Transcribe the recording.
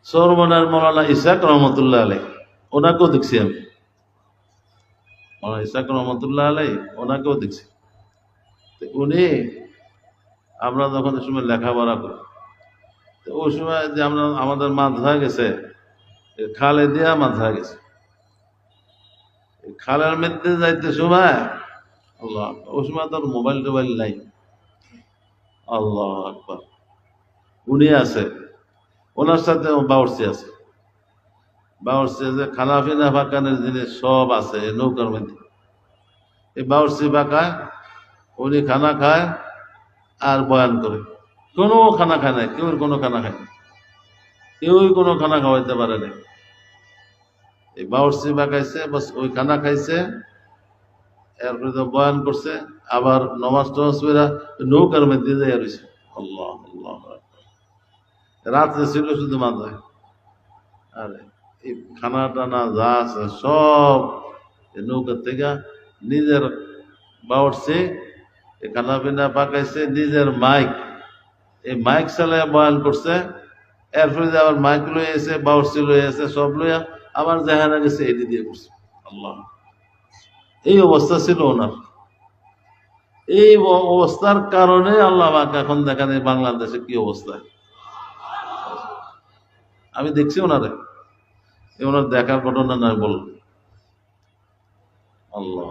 চরমনের মৌলানা ইসাক রহমতুল্লাহ আলাই, ওনাকেও দেখছি আমি। মৌলানা ইসাক রহমতুল্লাহ আলাই ওনাকেও দেখছি। উনি, আমরা যখন ওই সময় লেখাপড়া করি, ওই সময় যে আমরা আমাদের মাদ্রাসা গেছে, খালে দিয়া মাদ্রাসা গেছে, খালের মধ্যে যাইতে সময় আল্লাহ, ওই সময় তো মোবাইল টোবাইল নাই। আল্লাহ আকবার। উনি আছে, ওনার সাথে বাউর্চি আছে। বাউর্চি যে খানা পিনা পাকানের জিনিস সব আছে নৌকার মধ্যে। এই বাউর্চি পাকায়, উনি খানা খায় আর বয়ান করে। কোনো খানা খায় নাই, কেউ কোনো খানা খায় না, কেউই কোনো খানা খাওয়াইতে পারে নাই। এই বাউর্চি পাকাইছে, বাস ওই খানা খাইছে, এরপরে তো বয়ান করছে, আবার নমাজ টমাজ করে নৌকার মধ্যে যাইয়া রয়েছে। আল্লাহ আল্লাহ। রাত্রে ছিল শুধু মাথায়, আর এই খানা টানা যা আছে সব নৌকার থেকে নিজের বাউর্চি খানা পিনা পাকাইছে, নিজের মাইক, এই মাইক চালায় বয়ান করছে। এরপরে যে আবার মাইক লয়ে এসে, বাউর্চি লয়ে এসে, সব লইয়া আবার যেখানে গেছে এটি দিয়ে করছে। আল্লাহ, এই অবস্থা ছিল ওনার। এই অবস্থার কারণে আল্লাহ পাক এখন দেখেন এই বাংলাদেশে কি অবস্থা। আমি দেখছি ওনারে, ওনার দেখার ঘটনা নয় বললাম। আল্লাহ।